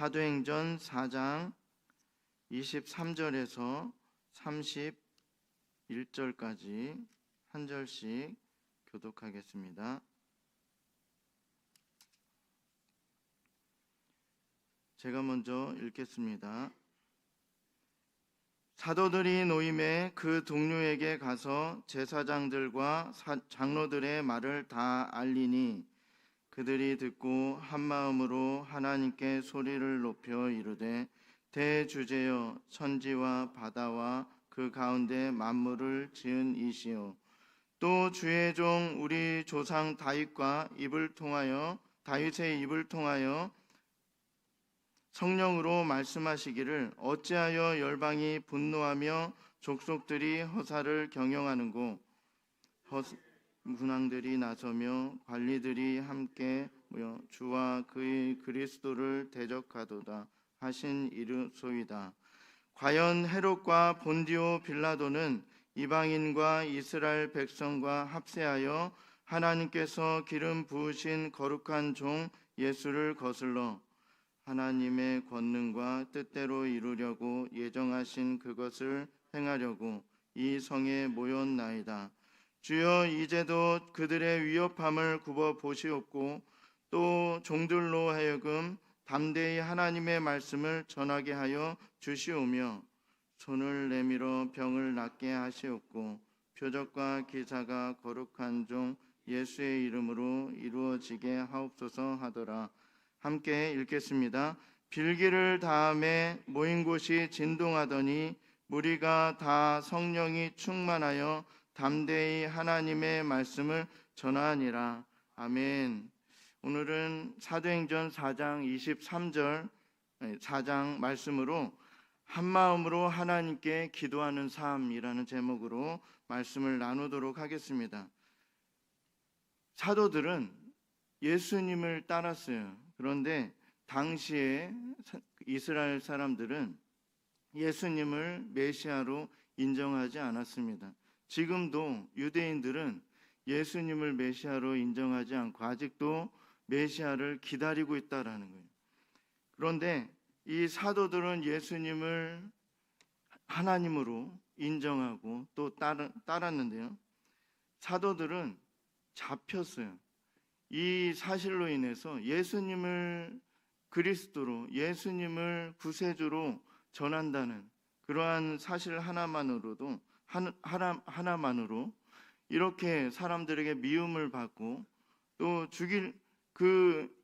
사도행전 4장 23절에서 31절까지 한 절씩 교독하겠습니다. 제가 먼저 읽겠습니다. 사도들이 노임에 그 동료에게 가서 제사장들과 장로들의 말을 다 알리니 그들이 듣고 한마음으로 하나님께 소리를 높여 이르되 대주제여 천지와 바다와 그 가운데 만물을 지은 이시요 또 주의 종 우리 조상 다윗의 입을 통하여 성령으로 말씀하시기를 어찌하여 열방이 분노하며 족속들이 허사를 경영하는고 문왕들이 나서며 관리들이 함께 모여 주와 그의 그리스도를 대적하도다 하신 이르소이다. 과연 헤롯과 본디오 빌라도는 이방인과 이스라엘 백성과 합세하여 하나님께서 기름 부으신 거룩한 종 예수를 거슬러 하나님의 권능과 뜻대로 이루려고 예정하신 그것을 행하려고 이 성에 모였나이다. 주여 이제도 그들의 위협함을 굽어 보시옵고 또 종들로 하여금 담대히 하나님의 말씀을 전하게 하여 주시오며 손을 내밀어 병을 낫게 하시옵고 표적과 기사가 거룩한 종 예수의 이름으로 이루어지게 하옵소서 하더라. 함께 읽겠습니다. 빌기를 다음에 모인 곳이 진동하더니 무리가 다 성령이 충만하여 담대히 하나님의 말씀을 전하니라. 아멘. 오늘은 사도행전 4장 23절 4장 말씀으로 한마음으로 하나님께 기도하는 삶이라는 제목으로 말씀을 나누도록 하겠습니다. 사도들은 예수님을 따랐어요. 그런데 당시에 이스라엘 사람들은 예수님을 메시아로 인정하지 않았습니다. 지금도 유대인들은 예수님을 메시아로 인정하지 않고 아직도 메시아를 기다리고 있다라는 거예요. 그런데 이 사도들은 예수님을 하나님으로 인정하고 또 따랐는데요. 사도들은 잡혔어요. 이 사실로 인해서 예수님을 그리스도로, 예수님을 구세주로 전한다는 그러한 사실 하나만으로 이렇게 사람들에게 미움을 받고 또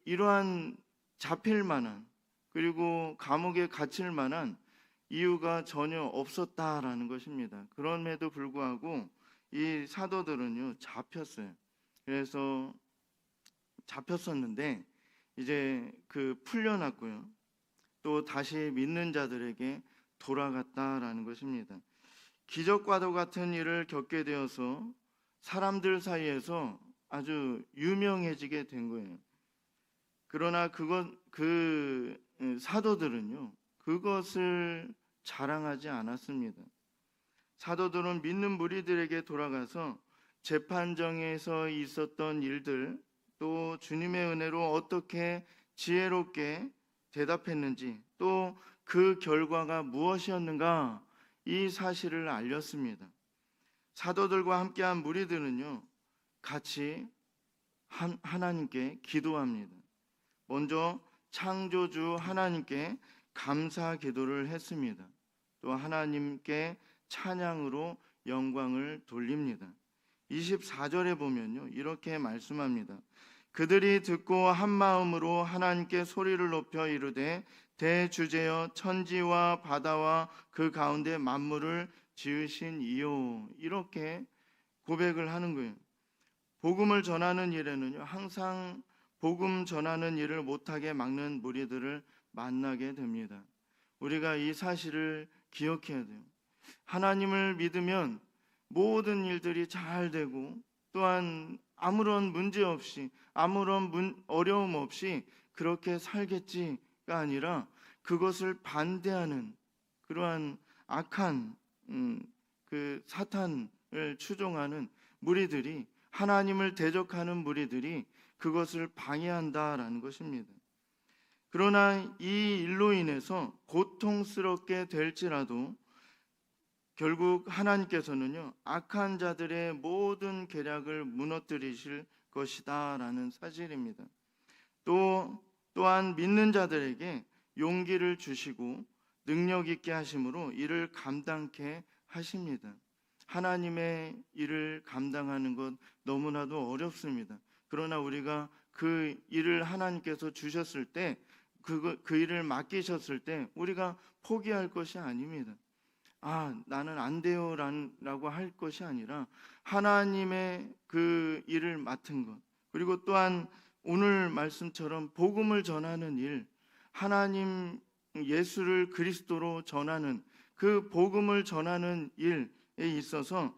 이러한 잡힐 만한 그리고 감옥에 갇힐 만한 이유가 전혀 없었다라는 것입니다. 그럼에도 불구하고 이 사도들은요 잡혔어요. 그래서 잡혔었는데 이제 풀려났고요. 또 다시 믿는 자들에게 돌아갔다라는 것입니다. 기적과도 같은 일을 겪게 되어서 사람들 사이에서 아주 유명해지게 된 거예요. 그러나 그 사도들은요 그것을 자랑하지 않았습니다. 사도들은 믿는 무리들에게 돌아가서 재판정에서 있었던 일들 또 주님의 은혜로 어떻게 지혜롭게 대답했는지 또 그 결과가 무엇이었는가 이 사실을 알렸습니다. 사도들과 함께한 무리들은요 같이 하나님께 기도합니다. 먼저 창조주 하나님께 감사 기도를 했습니다. 또 하나님께 찬양으로 영광을 돌립니다. 24절에 보면요 이렇게 말씀합니다. 그들이 듣고 한마음으로 하나님께 소리를 높여 이르되 대주제여 천지와 바다와 그 가운데 만물을 지으신 이요 이렇게 고백을 하는 거예요. 복음을 전하는 일에는요 항상 복음 전하는 일을 못하게 막는 무리들을 만나게 됩니다. 우리가 이 사실을 기억해야 돼요. 하나님을 믿으면 모든 일들이 잘 되고 또한 아무런 문제 없이 아무런 어려움 없이 그렇게 살겠지가 아니라 그것을 반대하는 그러한 악한 그 사탄을 추종하는 무리들이 하나님을 대적하는 무리들이 그것을 방해한다라는 것입니다. 그러나 이 일로 인해서 고통스럽게 될지라도 결국 하나님께서는요, 악한 자들의 모든 계략을 무너뜨리실 것이다라는 사실입니다. 또한 믿는 자들에게 용기를 주시고 능력 있게 하심으로 이를 감당케 하십니다. 하나님의 일을 감당하는 것 너무나도 어렵습니다. 그러나 우리가 그 일을 하나님께서 주셨을 때, 그 일을 맡기셨을 때 우리가 포기할 것이 아닙니다. 나는 안 돼요 라고 할 것이 아니라 하나님의 그 일을 맡은 것, 그리고 또한 오늘 말씀처럼 복음을 전하는 일, 하나님 예수를 그리스도로 전하는 그 복음을 전하는 일에 있어서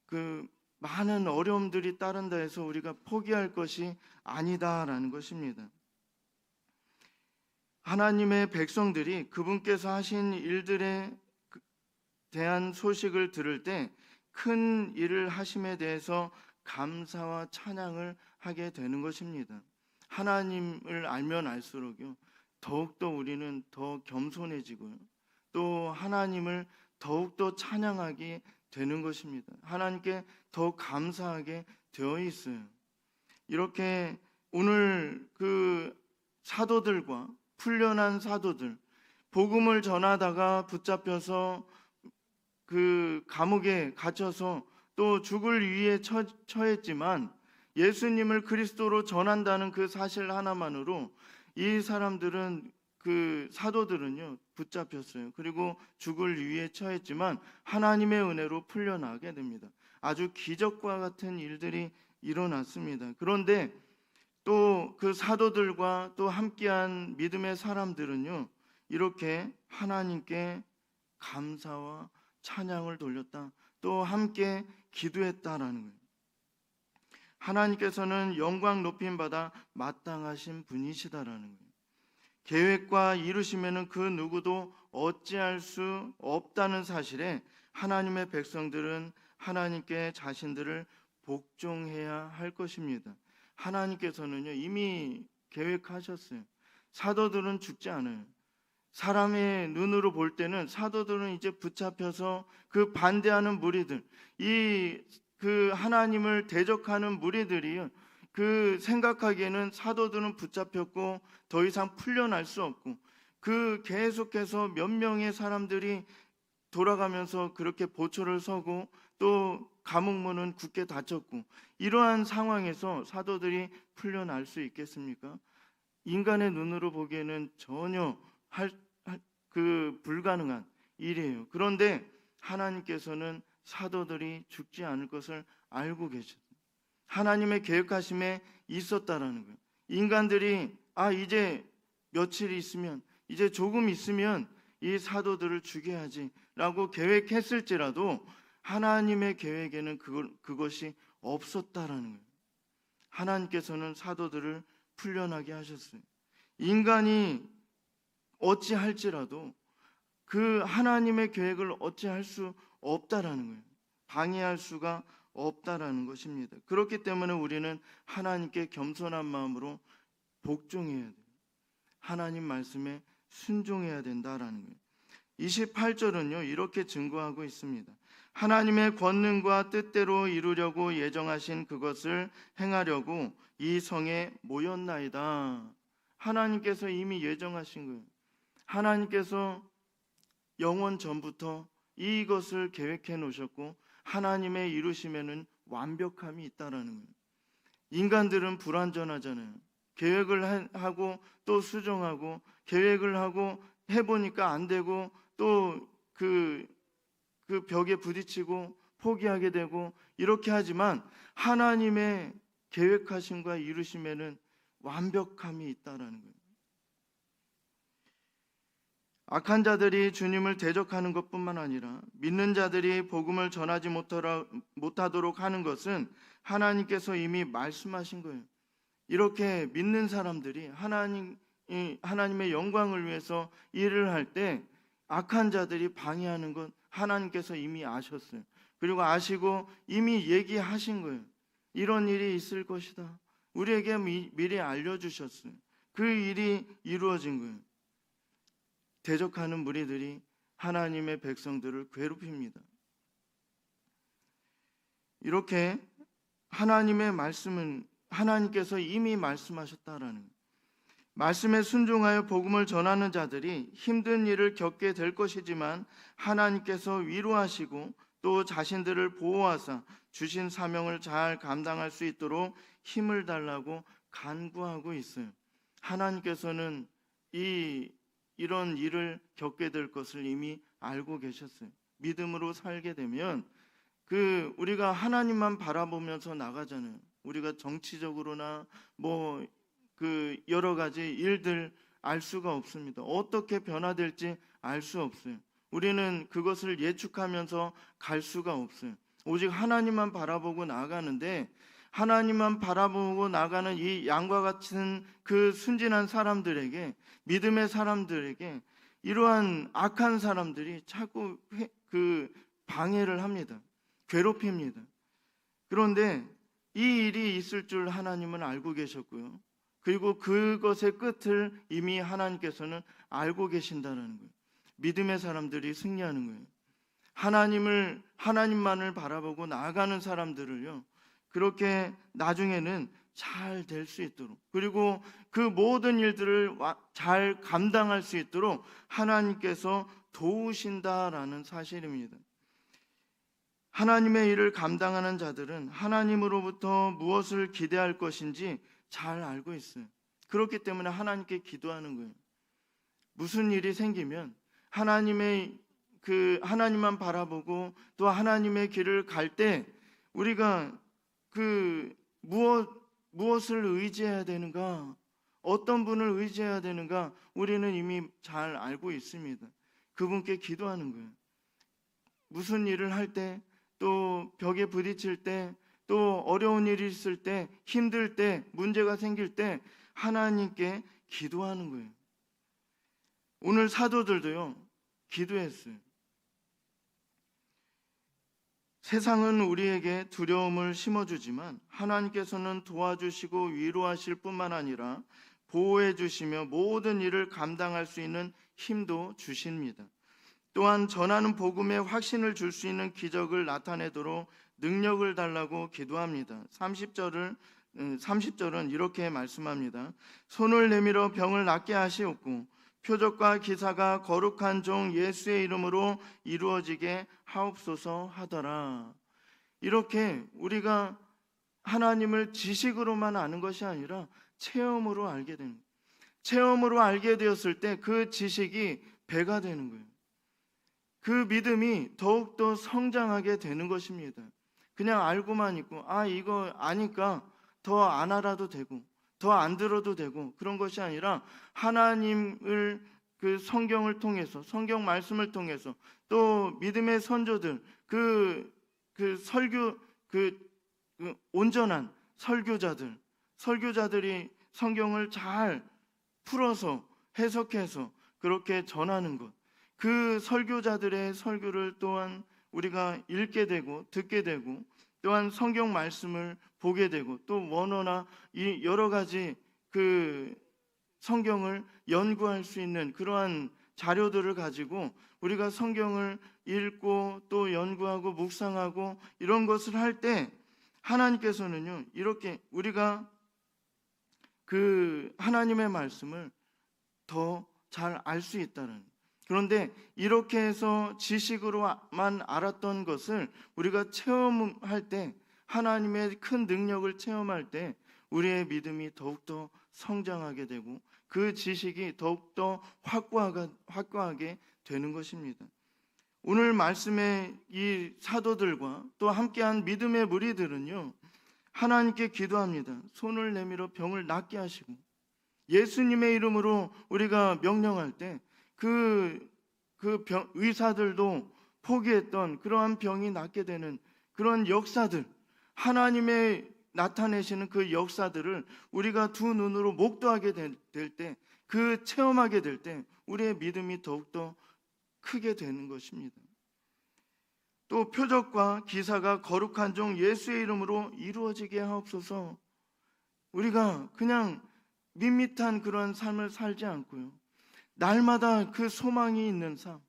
그 많은 어려움들이 따른다 해서 우리가 포기할 것이 아니다라는 것입니다. 하나님의 백성들이 그분께서 하신 일들에 대한 소식을 들을 때 큰 일을 하심에 대해서 감사와 찬양을 하게 되는 것입니다. 하나님을 알면 알수록요, 더욱더 우리는 더 겸손해지고요, 또 하나님을 더욱더 찬양하게 되는 것입니다. 하나님께 더 감사하게 되어 있어요. 이렇게 오늘 그 사도들과 훈련한 사도들, 복음을 전하다가 붙잡혀서 그 감옥에 갇혀서 또 죽을 위기에 처했지만 예수님을 그리스도로 전한다는 그 사실 하나만으로 이 사람들은, 그 사도들은요, 붙잡혔어요. 그리고 죽을 위기에 처했지만 하나님의 은혜로 풀려나게 됩니다. 아주 기적과 같은 일들이 일어났습니다. 그런데 또 그 사도들과 또 함께한 믿음의 사람들은요, 이렇게 하나님께 감사와 찬양을 돌렸다, 또 함께 기도했다라는 거예요. 하나님께서는 영광 높임 받아 마땅하신 분이시다라는 거예요. 계획과 이루심에는 그 누구도 어찌할 수 없다는 사실에 하나님의 백성들은 하나님께 자신들을 복종해야 할 것입니다. 하나님께서는요, 이미 계획하셨어요. 사도들은 죽지 않아요. 사람의 눈으로 볼 때는 사도들은 이제 붙잡혀서 그 반대하는 무리들, 그 하나님을 대적하는 무리들이 그 생각하기에는 사도들은 붙잡혔고 더 이상 풀려날 수 없고, 그 계속해서 몇 명의 사람들이 돌아가면서 그렇게 보초를 서고 또 감옥문은 굳게 닫혔고, 이러한 상황에서 사도들이 풀려날 수 있겠습니까? 인간의 눈으로 보기에는 전혀 불가능한 일이에요. 그런데 하나님께서는 사도들이 죽지 않을 것을 알고 계셨어요. 하나님의 계획하심에 있었다라는 거예요. 인간들이 이제 며칠 있으면, 이제 조금 있으면 이 사도들을 죽여야지라고 계획했을지라도 하나님의 계획에는 그것이 없었다라는 거예요. 하나님께서는 사도들을 풀려나게 하셨어요. 인간이 어찌할지라도 그 하나님의 계획을 어찌할 수 없다라는 거예요. 방해할 수가 없다라는 것입니다. 그렇기 때문에 우리는 하나님께 겸손한 마음으로 복종해야 돼요. 하나님 말씀에 순종해야 된다라는 거예요. 28절은요, 이렇게 증거하고 있습니다. 하나님의 권능과 뜻대로 이루려고 예정하신 그것을 행하려고 이 성에 모였나이다. 하나님께서 이미 예정하신 거예요. 하나님께서 영원 전부터 이것을 계획해 놓으셨고 하나님의 이루심에는 완벽함이 있다라는 거예요. 인간들은 불완전하잖아요. 계획을 하고 또 수정하고, 계획을 하고 해보니까 안 되고 또 그 벽에 부딪히고 포기하게 되고 이렇게 하지만 하나님의 계획하심과 이루심에는 완벽함이 있다라는 거예요. 악한 자들이 주님을 대적하는 것뿐만 아니라 믿는 자들이 복음을 전하지 못하도록 하는 것은 하나님께서 이미 말씀하신 거예요. 이렇게 믿는 사람들이 하나님의 영광을 위해서 일을 할 때 악한 자들이 방해하는 건 하나님께서 이미 아셨어요. 그리고 아시고 이미 얘기하신 거예요. 이런 일이 있을 것이다. 우리에게 미리 알려주셨어요. 그 일이 이루어진 거예요. 대적하는 무리들이 하나님의 백성들을 괴롭힙니다. 이렇게 하나님의 말씀은 하나님께서 이미 말씀하셨다라는 거예요. 말씀에 순종하여 복음을 전하는 자들이 힘든 일을 겪게 될 것이지만 하나님께서 위로하시고 또 자신들을 보호하사 주신 사명을 잘 감당할 수 있도록 힘을 달라고 간구하고 있어요. 하나님께서는 이런 일을 겪게 될 것을 이미 알고 계셨어요. 믿음으로 살게 되면 우리가 하나님만 바라보면서 나가잖아요. 우리가 정치적으로나 여러 가지 일들 알 수가 없습니다. 어떻게 변화될지 알 수 없어요. 우리는 그것을 예측하면서 갈 수가 없어요. 오직 하나님만 바라보고 나가는데, 하나님만 바라보고 나가는 이 양과 같은 그 순진한 사람들에게, 믿음의 사람들에게 이러한 악한 사람들이 자꾸 방해를 합니다. 괴롭힙니다. 그런데 이 일이 있을 줄 하나님은 알고 계셨고요. 그리고 그것의 끝을 이미 하나님께서는 알고 계신다는 거예요. 믿음의 사람들이 승리하는 거예요. 하나님만을 바라보고 나아가는 사람들을요, 그렇게 나중에는 잘 될 수 있도록, 그리고 그 모든 일들을 잘 감당할 수 있도록 하나님께서 도우신다라는 사실입니다. 하나님의 일을 감당하는 자들은 하나님으로부터 무엇을 기대할 것인지 잘 알고 있어요. 그렇기 때문에 하나님께 기도하는 거예요. 무슨 일이 생기면 하나님만 바라보고 또 하나님의 길을 갈 때 우리가 무엇을 의지해야 되는가, 어떤 분을 의지해야 되는가, 우리는 이미 잘 알고 있습니다. 그분께 기도하는 거예요. 무슨 일을 할 때, 또 벽에 부딪힐 때, 또 어려운 일이 있을 때, 힘들 때, 문제가 생길 때 하나님께 기도하는 거예요. 오늘 사도들도요, 기도했어요. 세상은 우리에게 두려움을 심어주지만 하나님께서는 도와주시고 위로하실 뿐만 아니라 보호해 주시며 모든 일을 감당할 수 있는 힘도 주십니다. 또한 전하는 복음에 확신을 줄 수 있는 기적을 나타내도록 능력을 달라고 기도합니다. 30절은 이렇게 말씀합니다. 손을 내밀어 병을 낫게 하시옵고 표적과 기사가 거룩한 종 예수의 이름으로 이루어지게 하옵소서 하더라. 이렇게 우리가 하나님을 지식으로만 아는 것이 아니라 체험으로 알게 되는 거예요. 체험으로 알게 되었을 때 그 지식이 배가 되는 거예요. 그 믿음이 더욱더 성장하게 되는 것입니다. 그냥 알고만 있고 이거 아니까 더 안 알아도 되고 더 안 들어도 되고 그런 것이 아니라 하나님을 성경을 통해서, 성경 말씀을 통해서, 또 믿음의 선조들, 온전한 설교자들이 성경을 잘 풀어서 해석해서 그렇게 전하는 것, 그 설교자들의 설교를 또한 우리가 읽게 되고 듣게 되고, 또한 성경 말씀을 보게 되고, 또 원어나 이 여러 가지 성경을 연구할 수 있는 그러한 자료들을 가지고 우리가 성경을 읽고 또 연구하고 묵상하고 이런 것을 할 때 하나님께서는요, 이렇게 우리가 하나님의 말씀을 더 잘 알 수 있다는. 그런데 이렇게 해서 지식으로만 알았던 것을 우리가 체험할 때, 하나님의 큰 능력을 체험할 때 우리의 믿음이 더욱더 성장하게 되고 그 지식이 더욱더 확고하게 되는 것입니다. 오늘 말씀의 이 사도들과 또 함께한 믿음의 무리들은요, 하나님께 기도합니다. 손을 내밀어 병을 낫게 하시고, 예수님의 이름으로 우리가 명령할 때 의사들도 포기했던 그러한 병이 낫게 되는 그런 역사들, 하나님의 나타내시는 그 역사들을 우리가 두 눈으로 목도하게 될 때, 체험하게 될 때 우리의 믿음이 더욱더 크게 되는 것입니다. 또 표적과 기사가 거룩한 종 예수의 이름으로 이루어지게 하옵소서. 우리가 그냥 밋밋한 그런 삶을 살지 않고요. 날마다 그 소망이 있는 삶,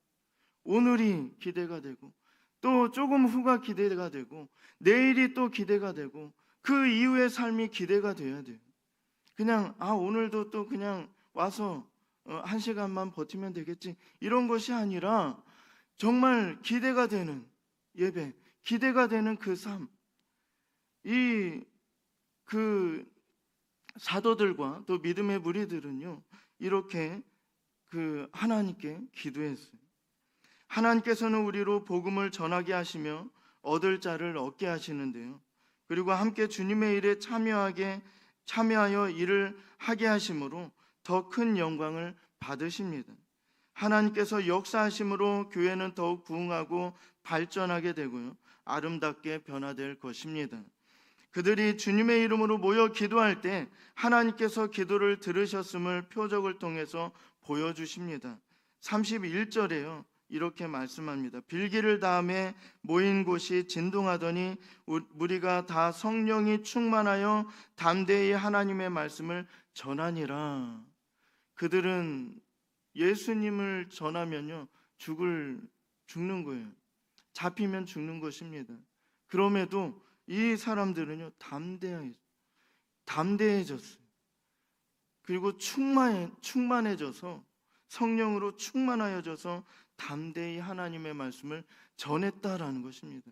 오늘이 기대가 되고 또 조금 후가 기대가 되고 내일이 또 기대가 되고 그 이후의 삶이 기대가 돼야 돼요. 그냥 오늘도 또 그냥 와서 1시간만 버티면 되겠지 이런 것이 아니라 정말 기대가 되는 예배, 기대가 되는 그 삶, 그 사도들과 또 믿음의 무리들은요 이렇게 하나님께 기도했어요. 하나님께서는 우리로 복음을 전하게 하시며 얻을 자를 얻게 하시는데요. 그리고 함께 주님의 일에 참여하여 일을 하게 하심으로 더 큰 영광을 받으십니다. 하나님께서 역사하심으로 교회는 더욱 부흥하고 발전하게 되고요. 아름답게 변화될 것입니다. 그들이 주님의 이름으로 모여 기도할 때 하나님께서 기도를 들으셨음을 표적을 통해서 보여주십니다. 31절에요. 이렇게 말씀합니다. 빌기를 다음에 모인 곳이 진동하더니 무리가 다 성령이 충만하여 담대히 하나님의 말씀을 전하니라. 그들은 예수님을 전하면요 죽는 거예요. 잡히면 죽는 것입니다. 그럼에도 이 사람들은요 담대해졌어요. 그리고 충만해져서 성령으로 충만하여져서 담대히 하나님의 말씀을 전했다라는 것입니다.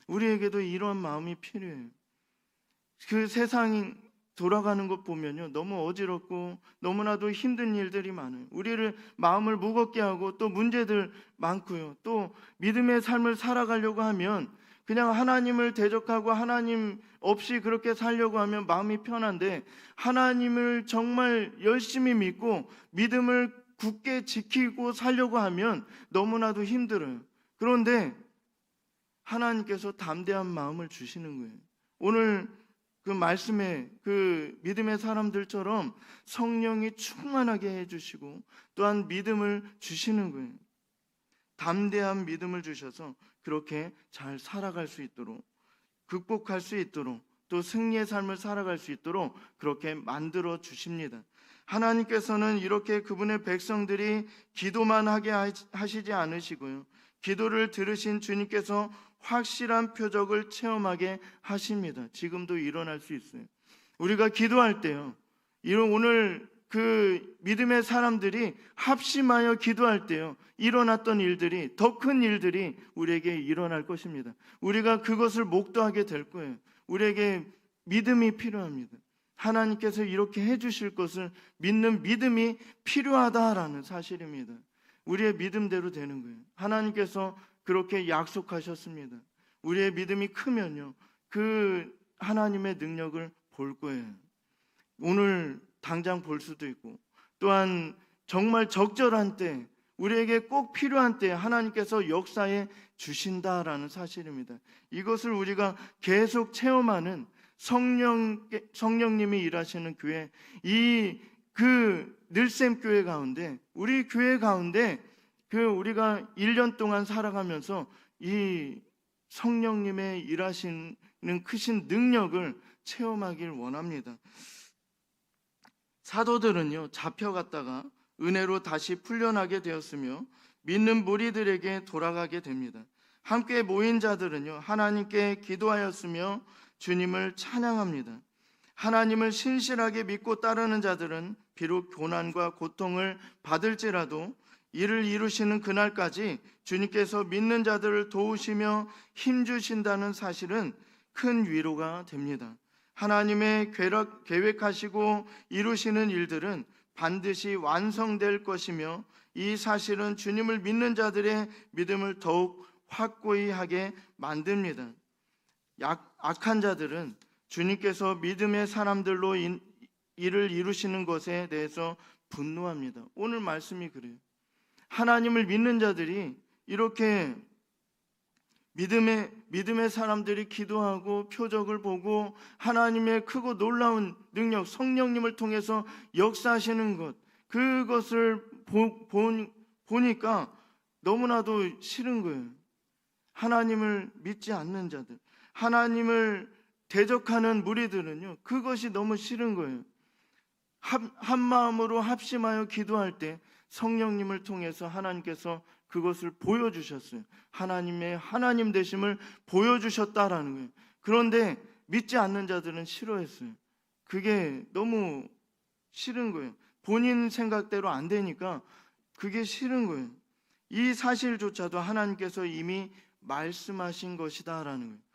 우리에게도 이런 마음이 필요해요. 그 세상이 돌아가는 것 보면요 너무 어지럽고 너무나도 힘든 일들이 많아요. 우리를 마음을 무겁게 하고 또 문제들 많고요. 또 믿음의 삶을 살아가려고 하면 그냥 하나님을 대적하고 하나님 없이 그렇게 살려고 하면 마음이 편한데 하나님을 정말 열심히 믿고 믿음을 굳게 지키고 살려고 하면 너무나도 힘들어요. 그런데 하나님께서 담대한 마음을 주시는 거예요. 오늘 그 말씀에 그 믿음의 사람들처럼 성령이 충만하게 해주시고 또한 믿음을 주시는 거예요. 담대한 믿음을 주셔서 그렇게 잘 살아갈 수 있도록, 극복할 수 있도록, 또 승리의 삶을 살아갈 수 있도록 그렇게 만들어 주십니다. 하나님께서는 이렇게 그분의 백성들이 기도만 하게 하시지 않으시고요, 기도를 들으신 주님께서 확실한 표적을 체험하게 하십니다. 지금도 일어날 수 있어요. 우리가 기도할 때요, 오늘 그 믿음의 사람들이 합심하여 기도할 때요 일어났던 일들이, 더 큰 일들이 우리에게 일어날 것입니다. 우리가 그것을 목도하게 될 거예요. 우리에게 믿음이 필요합니다. 하나님께서 이렇게 해주실 것을 믿는 믿음이 필요하다라는 사실입니다. 우리의 믿음대로 되는 거예요. 하나님께서 그렇게 약속하셨습니다. 우리의 믿음이 크면요 그 하나님의 능력을 볼 거예요. 오늘 당장 볼 수도 있고, 또한 정말 적절한 때, 우리에게 꼭 필요한 때 하나님께서 역사해 주신다라는 사실입니다. 이것을 우리가 계속 체험하는 성령님이 일하시는 교회, 늘샘 교회 가운데, 우리 교회 가운데 우리가 1년 동안 살아가면서 이 성령님의 일하시는 크신 능력을 체험하길 원합니다. 사도들은요 잡혀갔다가 은혜로 다시 풀려나게 되었으며 믿는 무리들에게 돌아가게 됩니다. 함께 모인 자들은요 하나님께 기도하였으며 주님을 찬양합니다. 하나님을 신실하게 믿고 따르는 자들은 비록 고난과 고통을 받을지라도 이를 이루시는 그날까지 주님께서 믿는 자들을 도우시며 힘주신다는 사실은 큰 위로가 됩니다. 하나님의 계획하시고 이루시는 일들은 반드시 완성될 것이며, 이 사실은 주님을 믿는 자들의 믿음을 더욱 확고히 하게 만듭니다. 악한 자들은 주님께서 믿음의 사람들로 일을 이루시는 것에 대해서 분노합니다. 오늘 말씀이 그래요. 하나님을 믿는 자들이 이렇게 믿음의 사람들이 기도하고 표적을 보고 하나님의 크고 놀라운 능력, 성령님을 통해서 역사하시는 것, 그것을 보니까 너무나도 싫은 거예요. 하나님을 믿지 않는 자들, 하나님을 대적하는 무리들은요 그것이 너무 싫은 거예요. 한 마음으로 합심하여 기도할 때 성령님을 통해서 하나님께서 그것을 보여주셨어요. 하나님의 하나님 되심을 보여주셨다라는 거예요. 그런데 믿지 않는 자들은 싫어했어요. 그게 너무 싫은 거예요. 본인 생각대로 안 되니까 그게 싫은 거예요. 이 사실조차도 하나님께서 이미 말씀하신 것이다라는 거예요.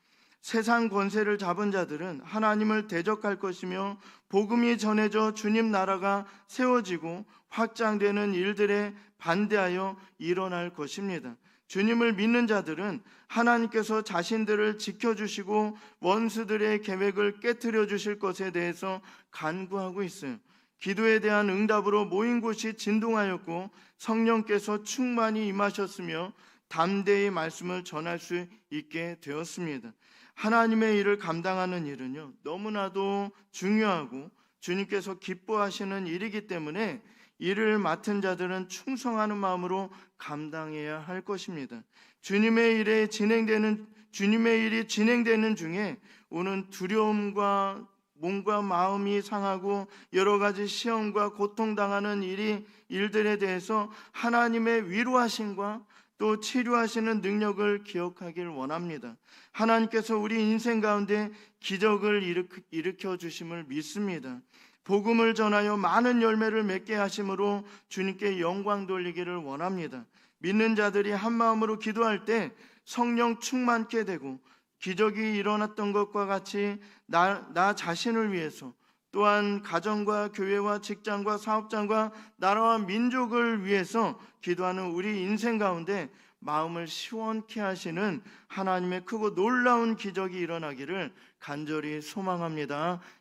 세상 권세를 잡은 자들은 하나님을 대적할 것이며 복음이 전해져 주님 나라가 세워지고 확장되는 일들에 반대하여 일어날 것입니다. 주님을 믿는 자들은 하나님께서 자신들을 지켜주시고 원수들의 계획을 깨트려 주실 것에 대해서 간구하고 있어요. 기도에 대한 응답으로 모인 곳이 진동하였고 성령께서 충만히 임하셨으며 담대히 말씀을 전할 수 있게 되었습니다. 하나님의 일을 감당하는 일은요, 너무나도 중요하고 주님께서 기뻐하시는 일이기 때문에 이를 맡은 자들은 충성하는 마음으로 감당해야 할 것입니다. 주님의 일이 진행되는 중에 오는 두려움과 몸과 마음이 상하고 여러 가지 시험과 고통당하는 일들에 대해서 하나님의 위로하심과 또 치료하시는 능력을 기억하길 원합니다. 하나님께서 우리 인생 가운데 기적을 일으켜 주심을 믿습니다. 복음을 전하여 많은 열매를 맺게 하심으로 주님께 영광 돌리기를 원합니다. 믿는 자들이 한 마음으로 기도할 때 성령 충만케 되고 기적이 일어났던 것과 같이 나 자신을 위해서 또한 가정과 교회와 직장과 사업장과 나라와 민족을 위해서 기도하는 우리 인생 가운데 마음을 시원케 하시는 하나님의 크고 놀라운 기적이 일어나기를 간절히 소망합니다.